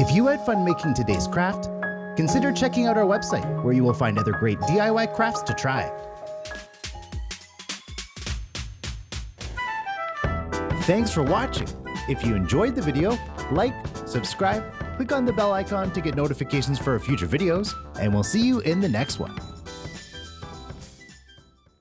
If you had fun making today's craft, consider checking out our website where you will find other great DIY crafts to try. Thanks for watching. If you enjoyed the video, like, subscribe, click on the bell icon to get notifications for our future videos, and we'll see you in the next one.